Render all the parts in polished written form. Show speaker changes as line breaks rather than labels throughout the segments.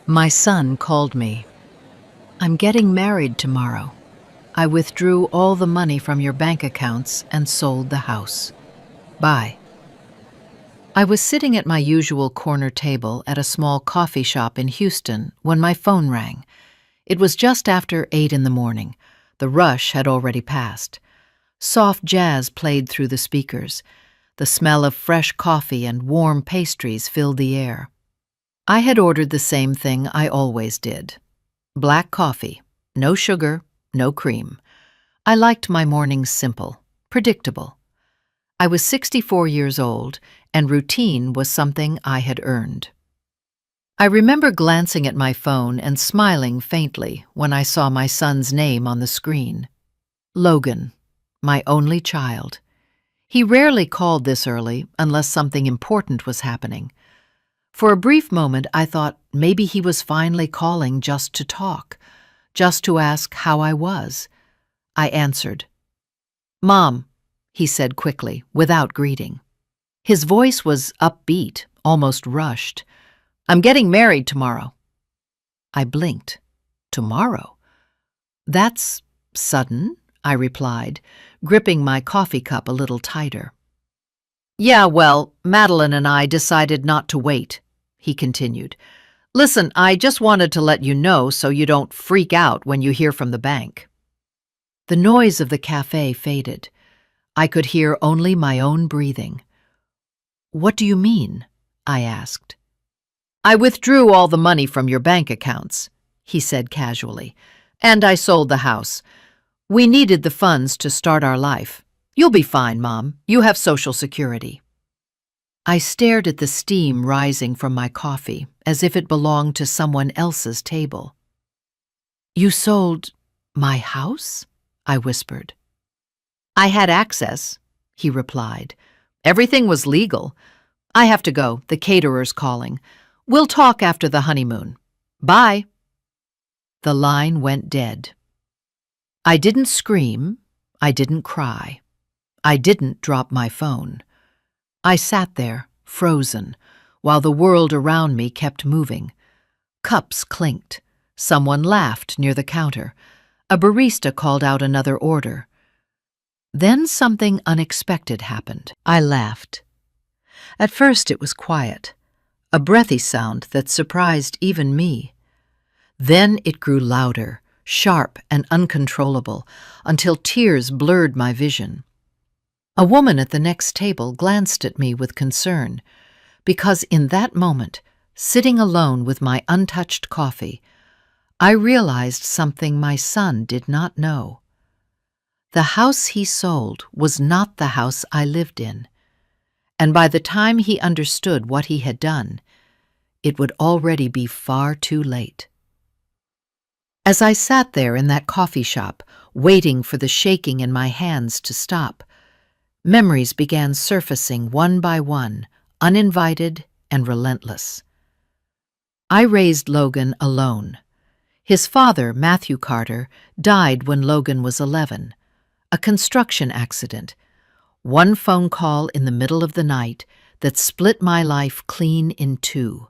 My son called me. I'm getting married tomorrow. I withdrew all the money from your bank accounts and sold the house. Bye. I was sitting at my usual corner table at a small coffee shop in Houston when my phone rang. It was just after 8 in the morning. The rush had already passed. Soft jazz played through the speakers. The smell of fresh coffee and warm pastries filled the air. I had ordered the same thing I always did. Black coffee, no sugar, no cream. I liked my mornings simple, predictable. I was 64 years old, and routine was something I had earned. I remember glancing at my phone and smiling faintly when I saw my son's name on the screen. Logan, my only child. He rarely called this early unless something important was happening. For a brief moment, I thought maybe he was finally calling just to talk, just to ask how I was. I answered. "Mom," he said quickly, without greeting. His voice was upbeat, almost rushed. "I'm getting married tomorrow." I blinked. "Tomorrow?" "That's sudden," I replied, gripping my coffee cup a little tighter. "Yeah, well, Madeline and I decided not to wait," he continued. "Listen, I just wanted to let you know so you don't freak out when you hear from the bank." The noise of the cafe faded. I could hear only my own breathing. "What do you mean?" I asked. "I withdrew all the money from your bank accounts," he said casually, "and I sold the house. We needed the funds to start our life. You'll be fine, Mom. You have Social Security." I stared at the steam rising from my coffee as if it belonged to someone else's table. "You sold my house?" I whispered. "I had access," he replied. "Everything was legal. I have to go. The caterer's calling. We'll talk after the honeymoon. Bye." The line went dead. I didn't scream. I didn't cry. I didn't drop my phone. I sat there, frozen, while the world around me kept moving. Cups clinked. Someone laughed near the counter. A barista called out another order. Then something unexpected happened. I laughed. At first it was quiet, a breathy sound that surprised even me. Then it grew louder, sharp and uncontrollable, until tears blurred my vision. A woman at the next table glanced at me with concern, because in that moment, sitting alone with my untouched coffee, I realized something my son did not know. The house he sold was not the house I lived in, and by the time he understood what he had done, it would already be far too late. As I sat there in that coffee shop, waiting for the shaking in my hands to stop, memories began surfacing one by one, uninvited and relentless. I raised Logan alone. His father, Matthew Carter, died when Logan was 11. A construction accident. One phone call in the middle of the night that split my life clean in two.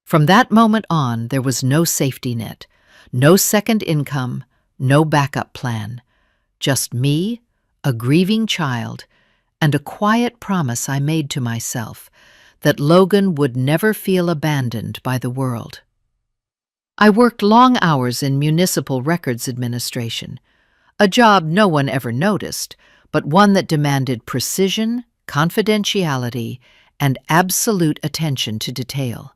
From that moment on, there was no safety net, no second income, no backup plan. Just me, a grieving child, and a quiet promise I made to myself that Logan would never feel abandoned by the world. I worked long hours in municipal records administration, a job no one ever noticed, but one that demanded precision, confidentiality, and absolute attention to detail.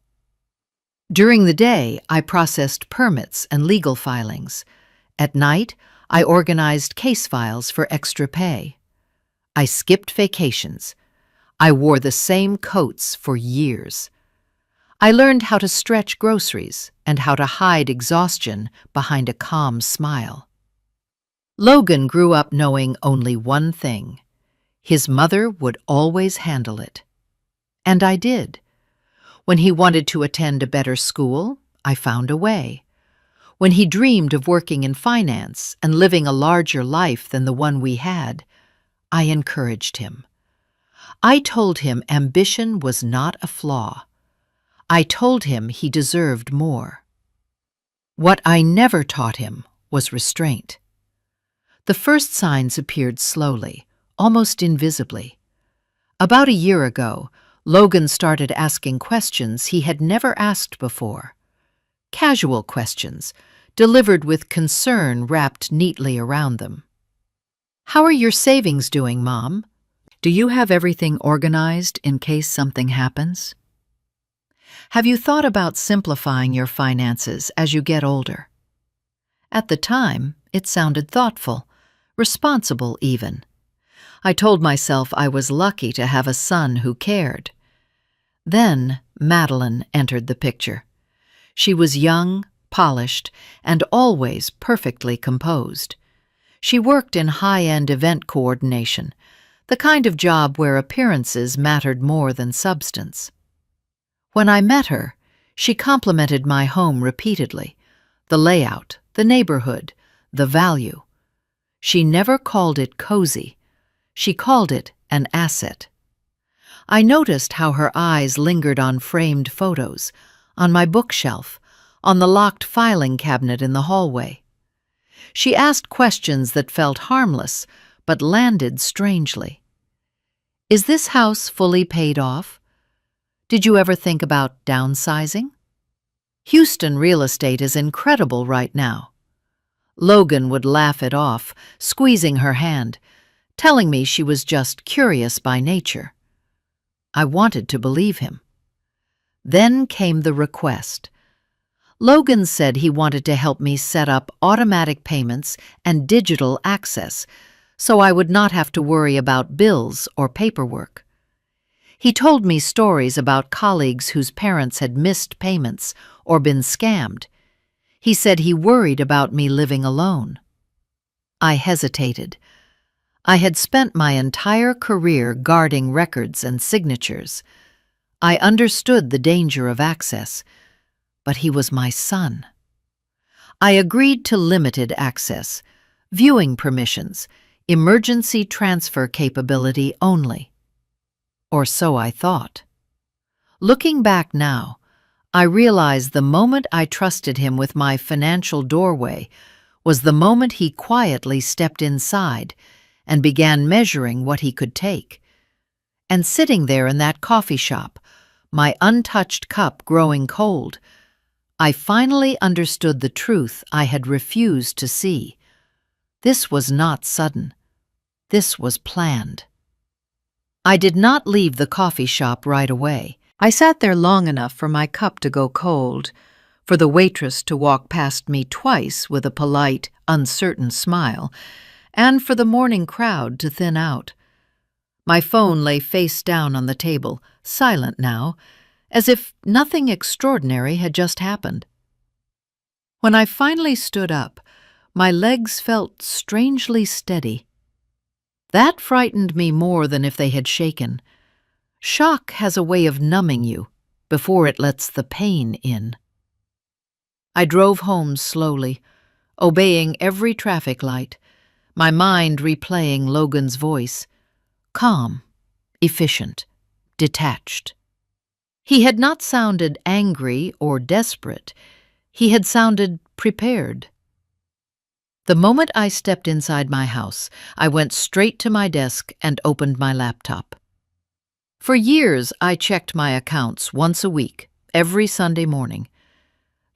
During the day, I processed permits and legal filings. At night, I organized case files for extra pay. I skipped vacations. I wore the same coats for years. I learned how to stretch groceries and how to hide exhaustion behind a calm smile. Logan grew up knowing only one thing. His mother would always handle it. And I did. When he wanted to attend a better school, I found a way. When he dreamed of working in finance and living a larger life than the one we had, I encouraged him. I told him ambition was not a flaw. I told him he deserved more. What I never taught him was restraint. The first signs appeared slowly, almost invisibly. About a year ago, Logan started asking questions he had never asked before. Casual questions, delivered with concern wrapped neatly around them. "How are your savings doing, Mom? Do you have everything organized in case something happens? Have you thought about simplifying your finances as you get older?" At the time, it sounded thoughtful, responsible even. I told myself I was lucky to have a son who cared. Then Madeline entered the picture. She was young, polished, and always perfectly composed. She worked in high-end event coordination, the kind of job where appearances mattered more than substance. When I met her, she complimented my home repeatedly: the layout, the neighborhood, the value. She never called it cozy. She called it an asset. I noticed how her eyes lingered on framed photos, on my bookshelf, on the locked filing cabinet in the hallway. She asked questions that felt harmless, but landed strangely. "Is this house fully paid off? Did you ever think about downsizing? Houston real estate is incredible right now." Logan would laugh it off, squeezing her hand, telling me she was just curious by nature. I wanted to believe him. Then came the request. Logan said he wanted to help me set up automatic payments and digital access, so I would not have to worry about bills or paperwork. He told me stories about colleagues whose parents had missed payments or been scammed. He said he worried about me living alone. I hesitated. I had spent my entire career guarding records and signatures. I understood the danger of access, but he was my son. I agreed to limited access, viewing permissions, emergency transfer capability only. Or so I thought. Looking back now, I realize the moment I trusted him with my financial doorway was the moment he quietly stepped inside and began measuring what he could take. And sitting there in that coffee shop, my untouched cup growing cold, I finally understood the truth I had refused to see. This was not sudden. This was planned. I did not leave the coffee shop right away. I sat there long enough for my cup to go cold, for the waitress to walk past me twice with a polite, uncertain smile, and for the morning crowd to thin out. My phone lay face down on the table, silent now, as if nothing extraordinary had just happened. When I finally stood up, my legs felt strangely steady. That frightened me more than if they had shaken. Shock has a way of numbing you before it lets the pain in. I drove home slowly, obeying every traffic light, my mind replaying Logan's voice, calm, efficient, detached. He had not sounded angry or desperate. He had sounded prepared. The moment I stepped inside my house, I went straight to my desk and opened my laptop. For years, I checked my accounts once a week, every Sunday morning.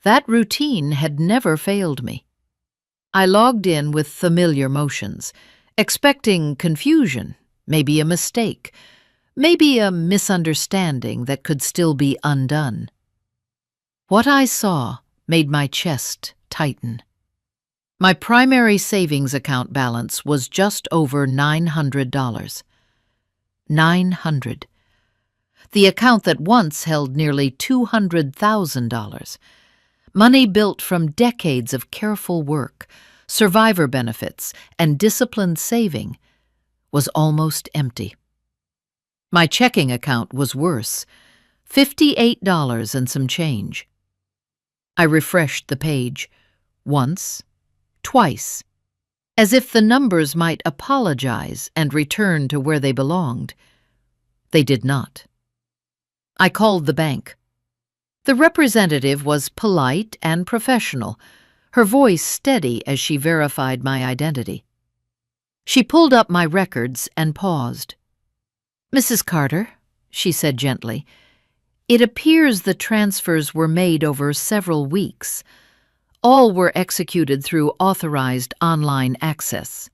That routine had never failed me. I logged in with familiar motions, expecting confusion, maybe a mistake, maybe a misunderstanding that could still be undone. What I saw made my chest tighten. My primary savings account balance was just over $900. $900. The account that once held nearly $200,000. Money built from decades of careful work, survivor benefits, and disciplined saving, was almost empty. My checking account was worse, $58 and some change. I refreshed the page, once, twice, as if the numbers might apologize and return to where they belonged. They did not. I called the bank. The representative was polite and professional, her voice steady as she verified my identity. She pulled up my records and paused. "Mrs. Carter," she said gently, "it appears the transfers were made over several weeks. All were executed through authorized online access."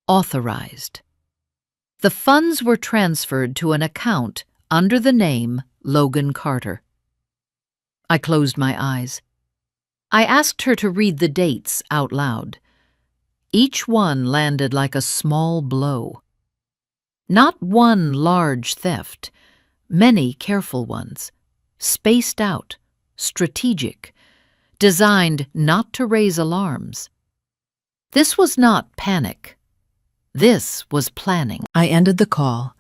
Authorized. The funds were transferred to an account under the name Logan Carter. I closed my eyes. I asked her to read the dates out loud. Each one landed like a small blow. Not one large theft, many careful ones, spaced out, strategic, designed not to raise alarms. This was not panic. This was planning. I ended the call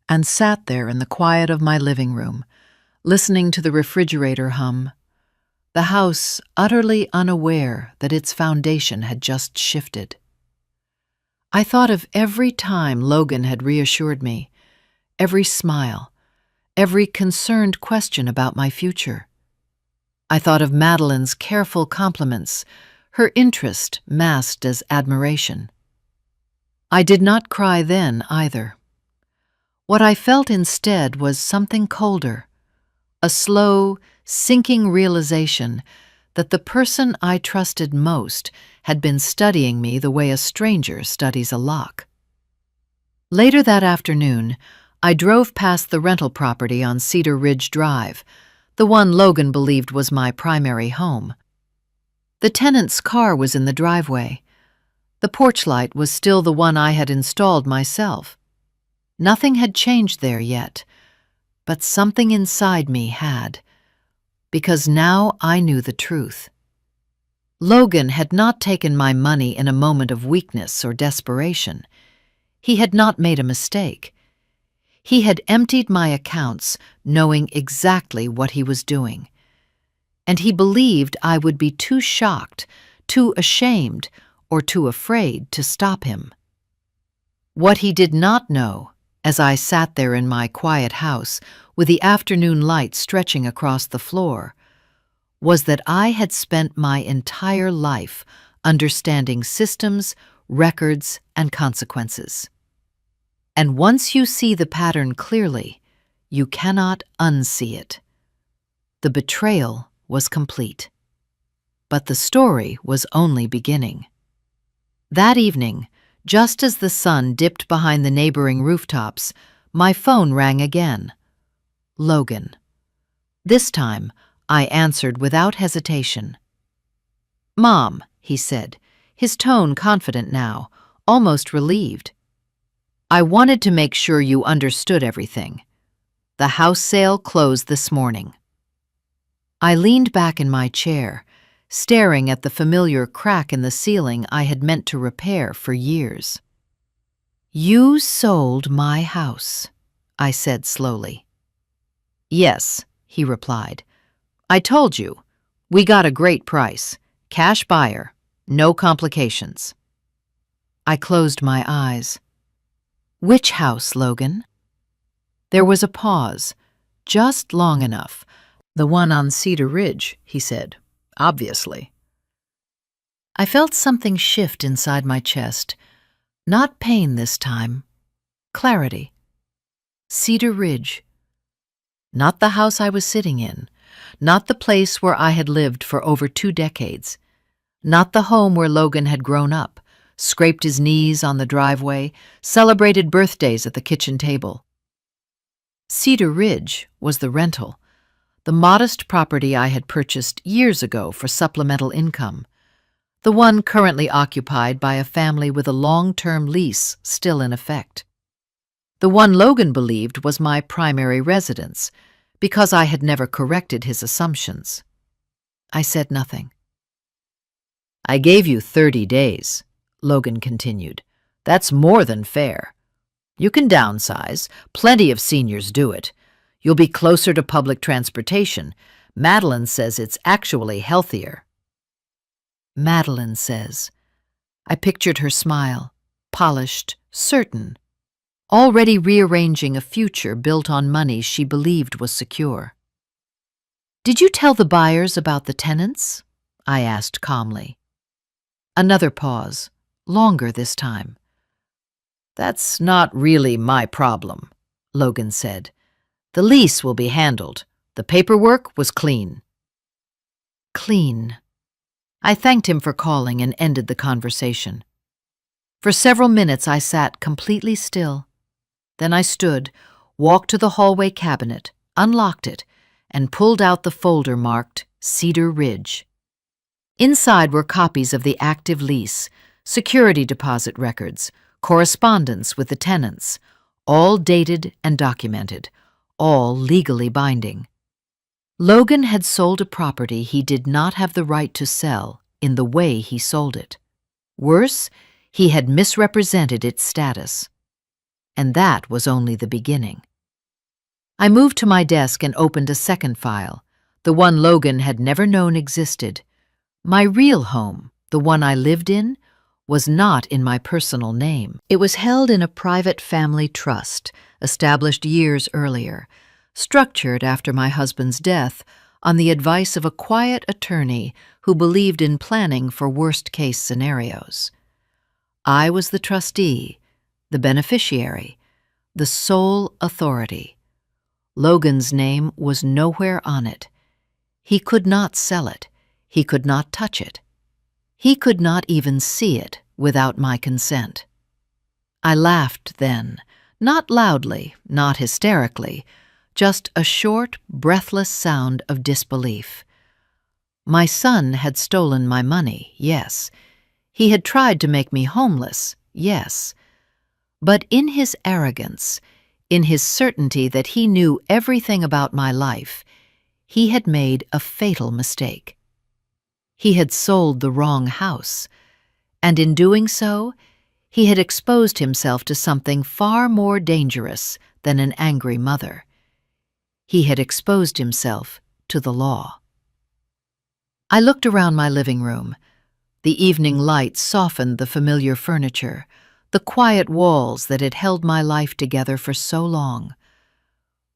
and sat there in the quiet of my living room, listening to the refrigerator hum, the house utterly unaware that its foundation had just shifted. I thought of every time Logan had reassured me, every smile, every concerned question about my future. I thought of Madeline's careful compliments, her interest masked as admiration. I did not cry then either. What I felt instead was something colder, a slow, sinking realization that the person I trusted most had been studying me the way a stranger studies a lock. Later that afternoon, I drove past the rental property on Cedar Ridge Drive, the one Logan believed was my primary home. The tenant's car was in the driveway. The porch light was still the one I had installed myself. Nothing had changed there yet, but something inside me had, because now I knew the truth. Logan had not taken my money in a moment of weakness or desperation. He had not made a mistake. He had emptied my accounts knowing exactly what he was doing. And he believed I would be too shocked, too ashamed, or too afraid to stop him. What he did not know, as I sat there in my quiet house with the afternoon light stretching across the floor, was that I had spent my entire life understanding systems, records, and consequences. And once you see the pattern clearly, you cannot unsee it. The betrayal was complete. But the story was only beginning. That evening, just as the sun dipped behind the neighboring rooftops, my phone rang again. Logan. This time, I answered without hesitation. "Mom," he said, his tone confident now, almost relieved. "I wanted to make sure you understood everything. The house sale closed this morning." I leaned back in my chair, staring at the familiar crack in the ceiling I had meant to repair for years. "You sold my house," I said slowly. "Yes," he replied. "I told you. We got a great price. Cash buyer. No complications." I closed my eyes. "Which house, Logan?" There was a pause, just long enough. "The one on Cedar Ridge," he said. "Obviously." I felt something shift inside my chest. Not pain this time. Clarity. Cedar Ridge. Not the house I was sitting in. Not the place where I had lived for over 2 decades. Not the home where Logan had grown up, scraped his knees on the driveway, celebrated birthdays at the kitchen table. Cedar Ridge was the rental, the modest property I had purchased years ago for supplemental income, the one currently occupied by a family with a long-term lease still in effect. The one Logan believed was my primary residence, because I had never corrected his assumptions. I said nothing. "I gave you 30 days, Logan continued. "That's more than fair. You can downsize. Plenty of seniors do it. You'll be closer to public transportation. Madeline says it's actually healthier." Madeline says. I pictured her smile, polished, certain, already rearranging a future built on money she believed was secure. "Did you tell the buyers about the tenants?" I asked calmly. Another pause, longer this time. "That's not really my problem," Logan said. "The lease will be handled. The paperwork was clean." Clean. I thanked him for calling and ended the conversation. For several minutes I sat completely still. Then I stood, walked to the hallway cabinet, unlocked it, and pulled out the folder marked Cedar Ridge. Inside were copies of the active lease, security deposit records, correspondence with the tenants, all dated and documented, all legally binding. Logan had sold a property he did not have the right to sell in the way he sold it. Worse, he had misrepresented its status. And that was only the beginning. I moved to my desk and opened a second file, the one Logan had never known existed. My real home, the one I lived in, was not in my personal name. It was held in a private family trust, established years earlier, structured after my husband's death on the advice of a quiet attorney who believed in planning for worst-case scenarios. I was the trustee, the beneficiary, the sole authority. Logan's name was nowhere on it. He could not sell it. He could not touch it. He could not even see it without my consent. I laughed then, not loudly, not hysterically, just a short, breathless sound of disbelief. My son had stolen my money, yes. He had tried to make me homeless, yes. But in his arrogance, in his certainty that he knew everything about my life, he had made a fatal mistake. He had sold the wrong house, and in doing so, he had exposed himself to something far more dangerous than an angry mother. He had exposed himself to the law. I looked around my living room. The evening light softened the familiar furniture, the quiet walls that had held my life together for so long.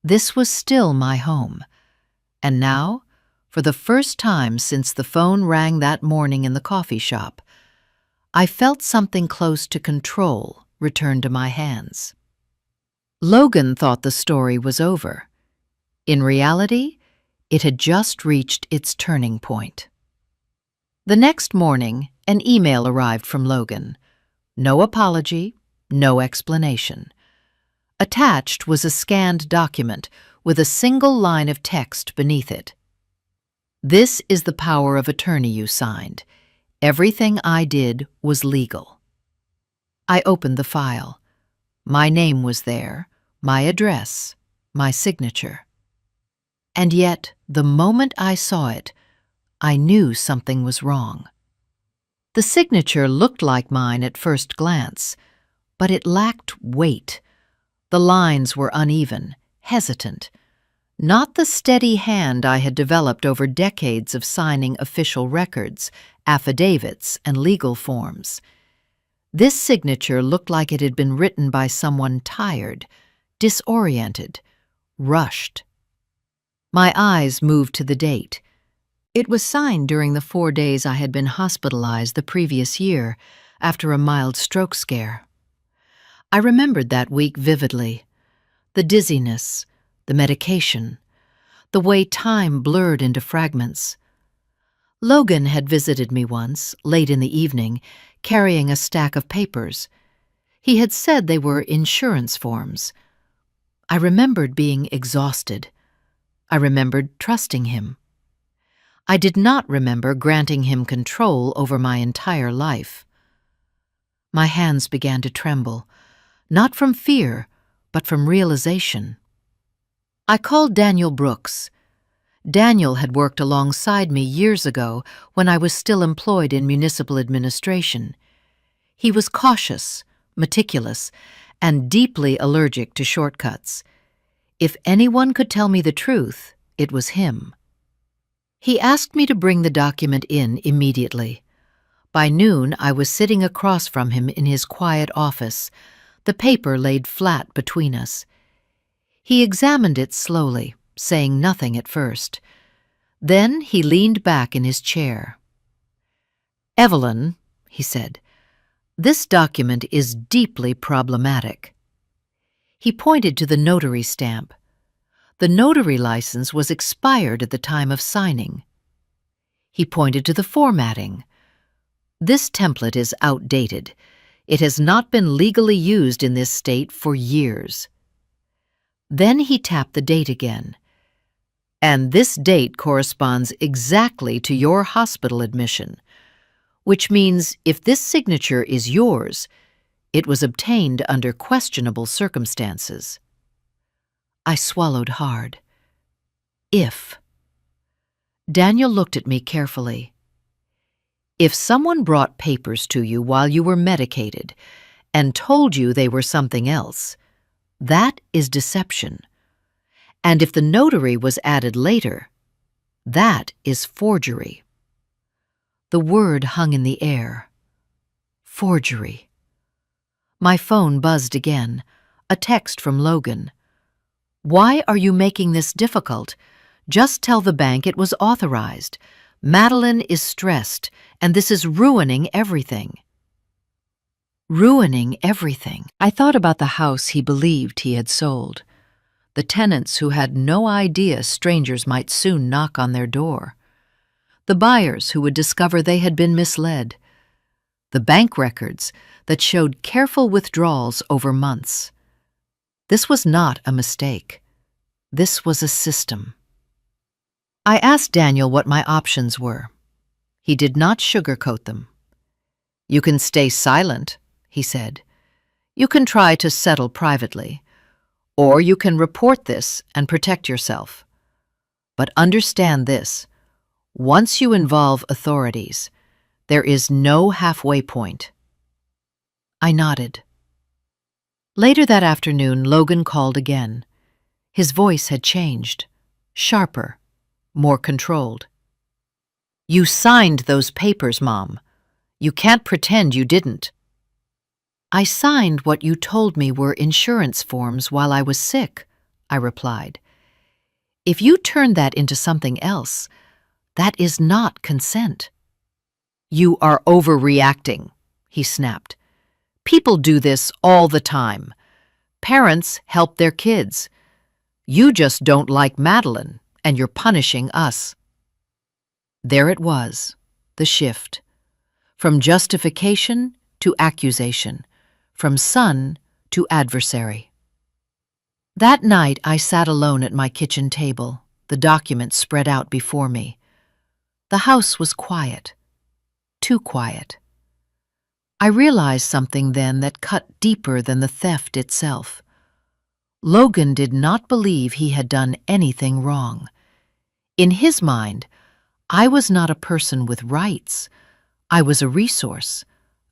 This was still my home. And now, for the first time since the phone rang that morning in the coffee shop, I felt something close to control return to my hands. Logan thought the story was over. In reality, it had just reached its turning point. The next morning, an email arrived from Logan. No apology, no explanation. Attached was a scanned document with a single line of text beneath it. "This is the power of attorney you signed. Everything I did was legal." I opened the file. My name was there, my address, my signature. And yet, the moment I saw it, I knew something was wrong. The signature looked like mine at first glance, but it lacked weight. The lines were uneven, hesitant. Not the steady hand I had developed over decades of signing official records, affidavits, and legal forms. This signature looked like it had been written by someone tired, disoriented, rushed. My eyes moved to the date. It was signed during the 4 days I had been hospitalized the previous year after a mild stroke scare. I remembered that week vividly. The dizziness, the medication, the way time blurred into fragments. Logan had visited me once, late in the evening, carrying a stack of papers. He had said they were insurance forms. I remembered being exhausted. I remembered trusting him. I did not remember granting him control over my entire life. My hands began to tremble, not from fear, but from realization. I called Daniel Brooks. Daniel had worked alongside me years ago when I was still employed in municipal administration. He was cautious, meticulous, and deeply allergic to shortcuts. If anyone could tell me the truth, it was him. He asked me to bring the document in immediately. By noon, I was sitting across from him in his quiet office, the paper laid flat between us. He examined it slowly, saying nothing at first. Then he leaned back in his chair. "Evelyn," he said, "this document is deeply problematic." He pointed to the notary stamp. The notary license was expired at the time of signing. He pointed to the formatting. "This template is outdated. It has not been legally used in this state for years." Then he tapped the date again. "And this date corresponds exactly to your hospital admission, which means if this signature is yours, it was obtained under questionable circumstances." I swallowed hard. If. Daniel looked at me carefully. "If someone brought papers to you while you were medicated and told you they were something else, that is deception. And if the notary was added later, that is forgery." The word hung in the air. Forgery. My phone buzzed again, a text from Logan. "Why are you making this difficult? Just tell the bank it was authorized. Madeline is stressed, and this is ruining everything." Ruining everything. I thought about the house he believed he had sold, the tenants who had no idea strangers might soon knock on their door, the buyers who would discover they had been misled, the bank records that showed careful withdrawals over months. This was not a mistake. This was a system. I asked Daniel what my options were. He did not sugarcoat them. "You can stay silent," he said. "You can try to settle privately, or you can report this and protect yourself. But understand this: once you involve authorities, there is no halfway point." I nodded. Later that afternoon, Logan called again. His voice had changed, sharper, more controlled. "You signed those papers, Mom. You can't pretend you didn't." "I signed what you told me were insurance forms while I was sick," I replied. "If you turned that into something else, that is not consent." "You are overreacting," he snapped. "People do this all the time. Parents help their kids. You just don't like Madeline, and you're punishing us." There it was, the shift. From justification to accusation, from son to adversary. That night I sat alone at my kitchen table, the document spread out before me. The house was quiet, too quiet. I realized something then that cut deeper than the theft itself. Logan did not believe he had done anything wrong. In his mind, I was not a person with rights. I was a resource,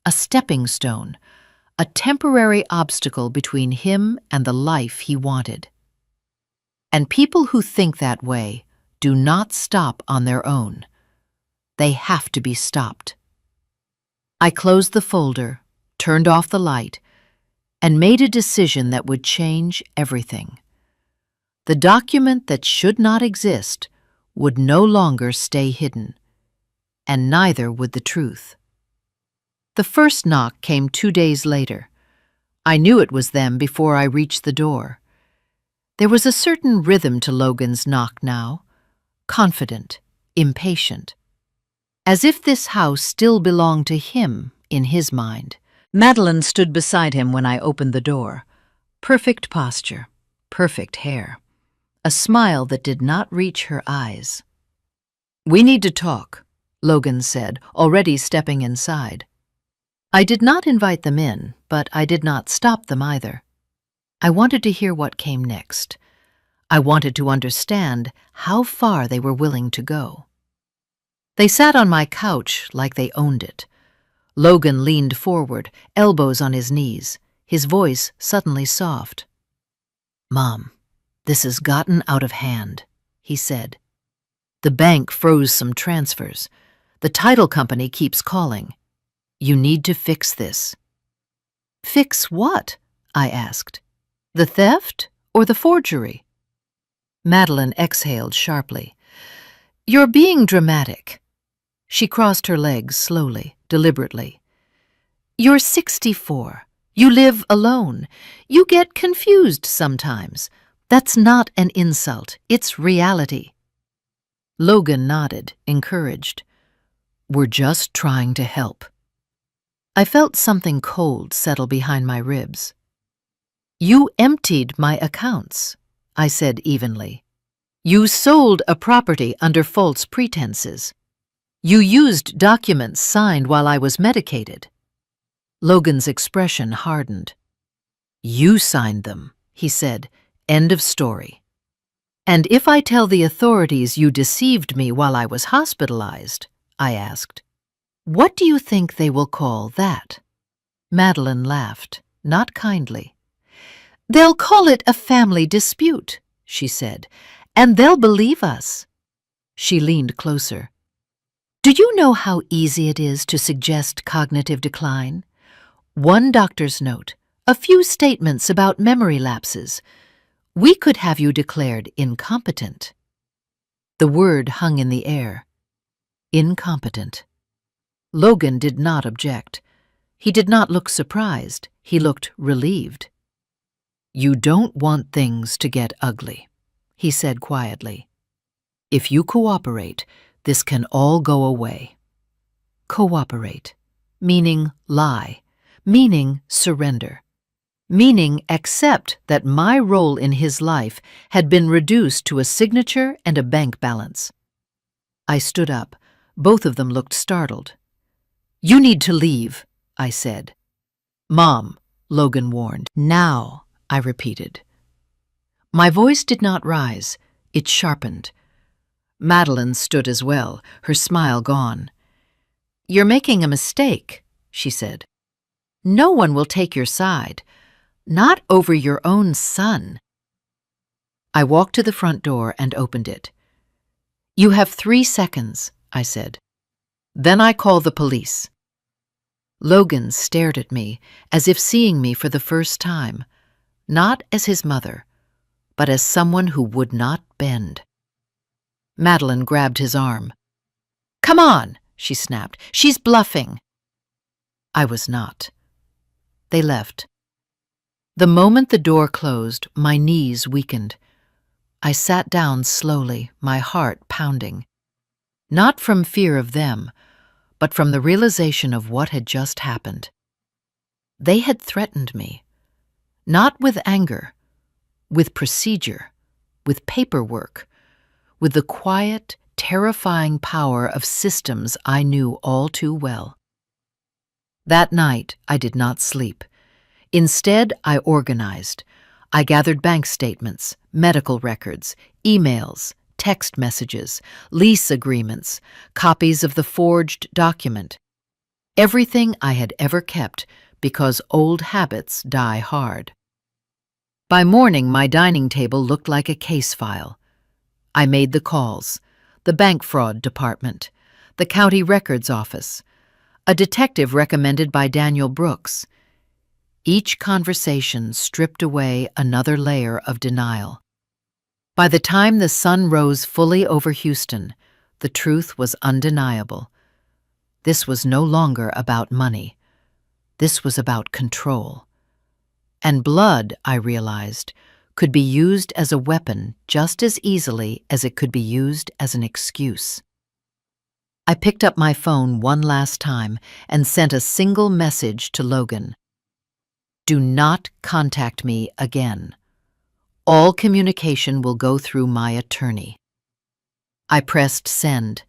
a stepping stone, a temporary obstacle between him and the life he wanted. And people who think that way do not stop on their own. They have to be stopped. I closed the folder, turned off the light, and made a decision that would change everything. The document that should not exist would no longer stay hidden, and neither would the truth. The first knock came 2 days later. I knew it was them before I reached the door. There was a certain rhythm to Logan's knock now, confident, impatient, as if this house still belonged to him in his mind. Madeline stood beside him when I opened the door. Perfect posture, perfect hair, a smile that did not reach her eyes. "We need to talk," Logan said, already stepping inside. I did not invite them in, but I did not stop them either. I wanted to hear what came next. I wanted to understand how far they were willing to go. They sat on my couch like they owned it. Logan leaned forward, elbows on his knees, his voice suddenly soft. "Mom, this has gotten out of hand," he said. "The bank froze some transfers. The title company keeps calling. You need to fix this." "Fix what?" I asked. "The theft or the forgery?" Madeline exhaled sharply. You're being dramatic. She crossed her legs slowly, deliberately. You're 64. You live alone. You get confused sometimes. That's not an insult. It's reality. Logan nodded, encouraged. We're just trying to help. I felt something cold settle behind my ribs. You emptied my accounts, I said evenly. You sold a property under false pretenses. You used documents signed while I was medicated. Logan's expression hardened. You signed them, he said. End of story. And if I tell the authorities you deceived me while I was hospitalized, I asked, what do you think they will call that? Madeline laughed, not kindly. They'll call it a family dispute, she said, and they'll believe us. She leaned closer. Do you know how easy it is to suggest cognitive decline? One doctor's note, a few statements about memory lapses. We could have you declared incompetent. The word hung in the air. Incompetent. Logan did not object. He did not look surprised. He looked relieved. You don't want things to get ugly, he said quietly. If you cooperate, this can all go away. Cooperate, meaning lie, meaning surrender, meaning accept that my role in his life had been reduced to a signature and a bank balance. I stood up. Both of them looked startled. You need to leave, I said. Mom, Logan warned. Now, I repeated. My voice did not rise. It sharpened. Madeline stood as well, her smile gone. You're making a mistake, she said. No one will take your side. Not over your own son. I walked to the front door and opened it. You have 3 seconds, I said. Then I call the police. Logan stared at me as if seeing me for the first time, not as his mother, but as someone who would not bend. Madeline grabbed his arm. Come on, she snapped. She's bluffing. I was not. They left. The moment the door closed, my knees weakened. I sat down slowly, my heart pounding. Not from fear of them, but from the realization of what had just happened. They had threatened me, not with anger, with procedure, with paperwork, with the quiet, terrifying power of systems I knew all too well. That night, I did not sleep. Instead, I organized. I gathered bank statements, medical records, emails, text messages, lease agreements, copies of the forged document. Everything I had ever kept, because old habits die hard. By morning, my dining table looked like a case file. I made the calls, the bank fraud department, the county records office, a detective recommended by Daniel Brooks. Each conversation stripped away another layer of denial. By the time the sun rose fully over Houston, the truth was undeniable. This was no longer about money. This was about control. And blood, I realized, could be used as a weapon just as easily as it could be used as an excuse. I picked up my phone one last time and sent a single message to Logan. Do not contact me again. All communication will go through my attorney. I pressed send.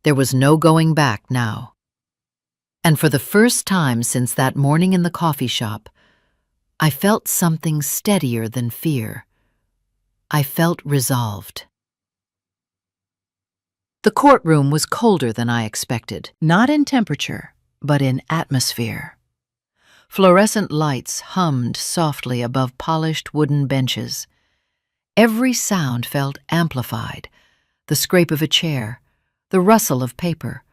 There was no going back now. And for the first time since that morning in the coffee shop, I felt something steadier than fear. I felt resolved. The courtroom was colder than I expected, not in temperature, but in atmosphere. Fluorescent lights hummed softly above polished wooden benches. Every sound felt amplified: the scrape of a chair, the rustle of paper,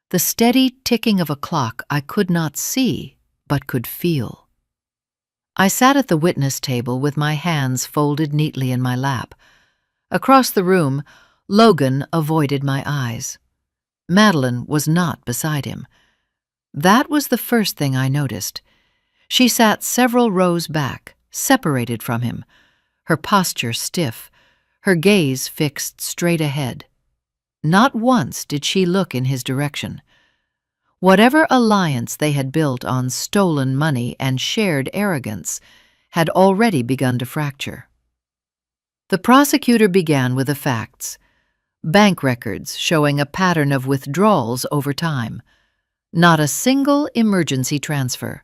the steady ticking of a clock I could not see but could feel. I sat at the witness table with my hands folded neatly in my lap. Across the room, Logan avoided my eyes. Madeline was not beside him. That was the first thing I noticed. She sat several rows back, separated from him, her posture stiff, her gaze fixed straight ahead. Not once did she look in his direction. Whatever alliance they had built on stolen money and shared arrogance had already begun to fracture. The prosecutor began with the facts. Bank records showing a pattern of withdrawals over time. Not a single emergency transfer.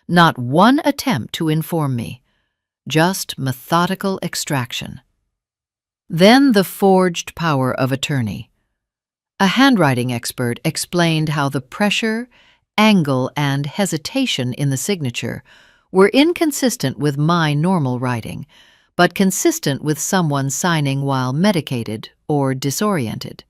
Not one attempt to inform me. Just methodical extraction. Then the forged power of attorney. A handwriting expert explained how the pressure, angle, and hesitation in the signature were inconsistent with my normal writing, but consistent with someone signing while medicated or disoriented.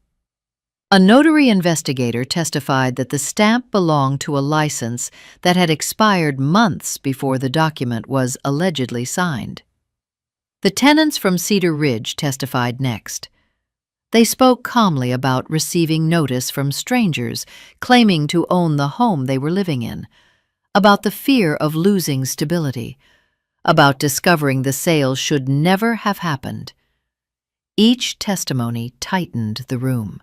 A notary investigator testified that the stamp belonged to a license that had expired months before the document was allegedly signed. The tenants from Cedar Ridge testified next. They spoke calmly about receiving notice from strangers claiming to own the home they were living in, about the fear of losing stability, about discovering the sale should never have happened. Each testimony tightened the room.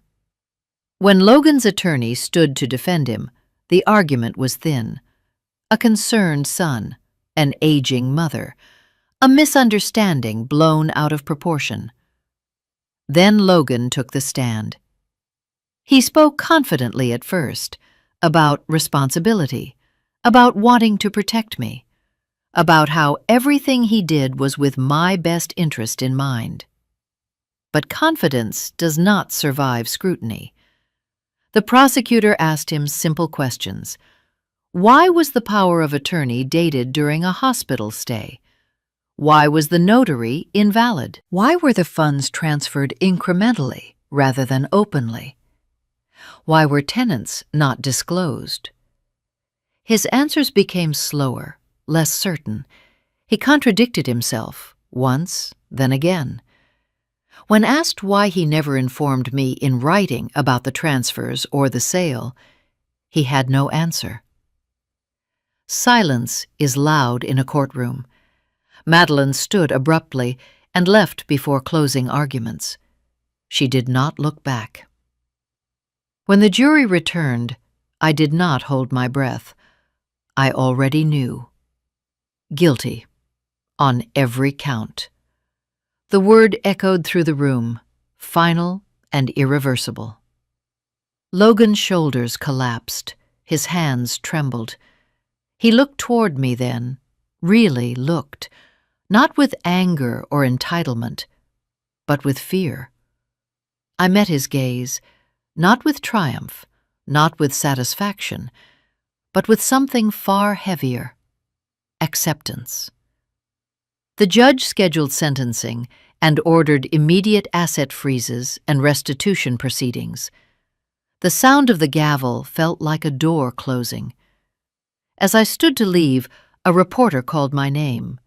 When Logan's attorney stood to defend him, the argument was thin. A concerned son, an aging mother, a misunderstanding blown out of proportion. Then Logan took the stand. He spoke confidently at first, about responsibility, about wanting to protect me, about how everything he did was with my best interest in mind. But confidence does not survive scrutiny. The prosecutor asked him simple questions. Why was the power of attorney dated during a hospital stay? Why was the notary invalid? Why were the funds transferred incrementally rather than openly? Why were tenants not disclosed? His answers became slower, less certain. He contradicted himself, once, then again. When asked why he never informed me in writing about the transfers or the sale, he had no answer. Silence is loud in a courtroom. Madeline stood abruptly and left before closing arguments. She did not look back. When the jury returned, I did not hold my breath. I already knew. Guilty, on every count. The word echoed through the room, final and irreversible. Logan's shoulders collapsed, his hands trembled. He looked toward me then, really looked, not with anger or entitlement, but with fear. I met his gaze, not with triumph, not with satisfaction, but with something far heavier: acceptance. The judge scheduled sentencing and ordered immediate asset freezes and restitution proceedings. The sound of the gavel felt like a door closing. As I stood to leave, a reporter called my name.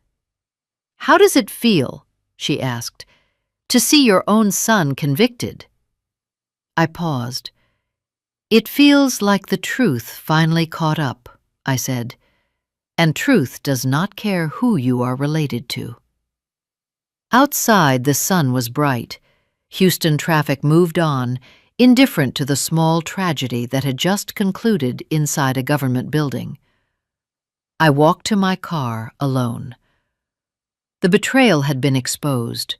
"How does it feel," she asked, "to see your own son convicted?" I paused. "It feels like the truth finally caught up," I said. "And truth does not care who you are related to." Outside, the sun was bright. Houston traffic moved on, indifferent to the small tragedy that had just concluded inside a government building. I walked to my car alone. The betrayal had been exposed,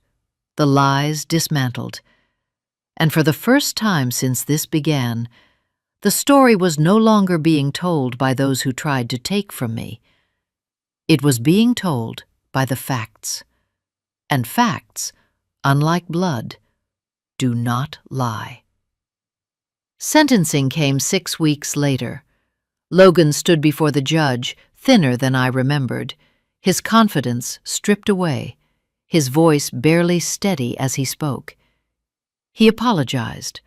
the lies dismantled, and for the first time since this began, the story was no longer being told by those who tried to take from me. It was being told by the facts. And facts, unlike blood, do not lie. Sentencing came 6 weeks later. Logan stood before the judge, thinner than I remembered, his confidence stripped away, his voice barely steady as he spoke. He apologized,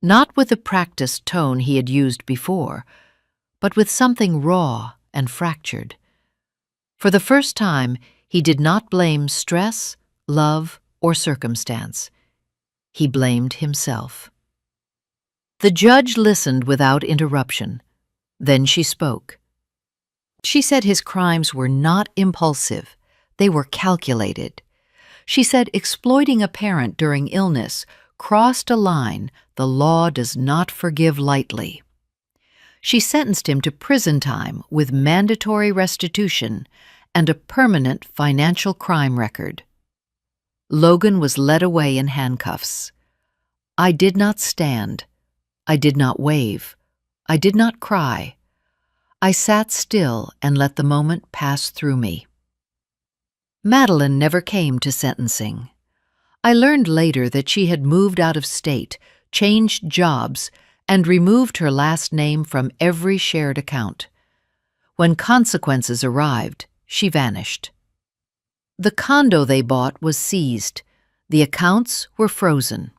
not with the practiced tone he had used before, but with something raw and fractured. For the first time, he did not blame stress, love, or circumstance. He blamed himself. The judge listened without interruption. Then she spoke. She said his crimes were not impulsive. They were calculated. She said exploiting a parent during illness crossed a line the law does not forgive lightly. She sentenced him to prison time with mandatory restitution and a permanent financial crime record. Logan was led away in handcuffs. I did not stand. I did not wave. I did not cry. I sat still and let the moment pass through me. Madeline never came to sentencing. I learned later that she had moved out of state, changed jobs, and removed her last name from every shared account. When consequences arrived, she vanished. The condo they bought was seized. The accounts were frozen.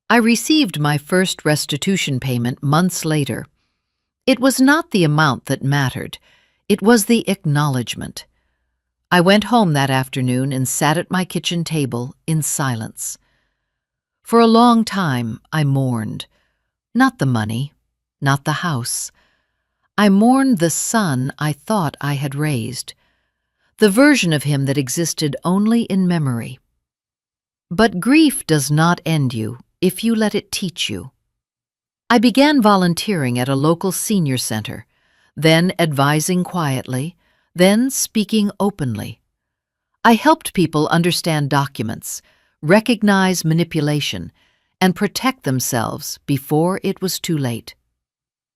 I received my first restitution payment months later. It was not the amount that mattered. It was the acknowledgement. I went home that afternoon and sat at my kitchen table in silence. For a long time, I mourned. Not the money, not the house. I mourned the son I thought I had raised, the version of him that existed only in memory. But grief does not end you if you let it teach you. I began volunteering at a local senior center, then advising quietly, then speaking openly. I helped people understand documents, recognize manipulation, and protect themselves before it was too late.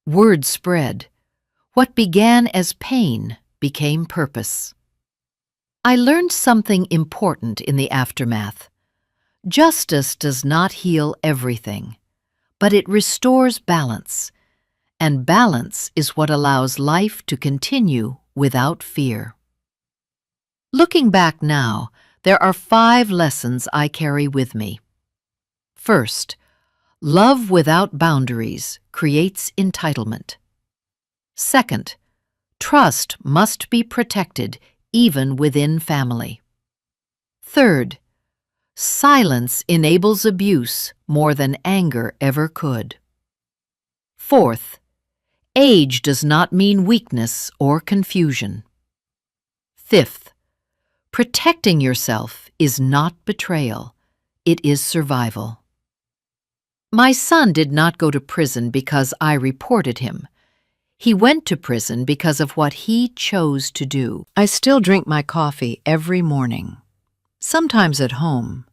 Word spread. What began as pain became purpose. I learned something important in the aftermath. Justice does not heal everything, but it restores balance, and balance is what allows life to continue without fear. Looking back now, there are 5 lessons I carry with me. First, love without boundaries creates entitlement. Second, trust must be protected even within family. Third, silence enables abuse more than anger ever could. Fourth, age does not mean weakness or confusion. Fifth, protecting yourself is not betrayal, it is survival. My son did not go to prison because I reported him. He went to prison because of what he chose to do. I still drink my coffee every morning, sometimes at home,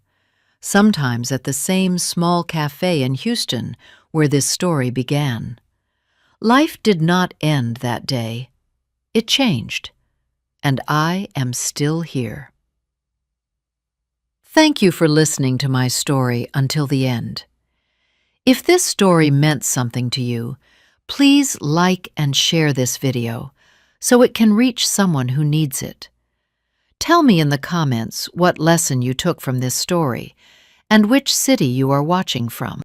sometimes at the same small cafe in Houston where this story began. Life did not end that day. It changed, and I am still here. Thank you for listening to my story until the end. If this story meant something to you, please like and share this video so it can reach someone who needs it. Tell me in the comments what lesson you took from this story and which city you are watching from.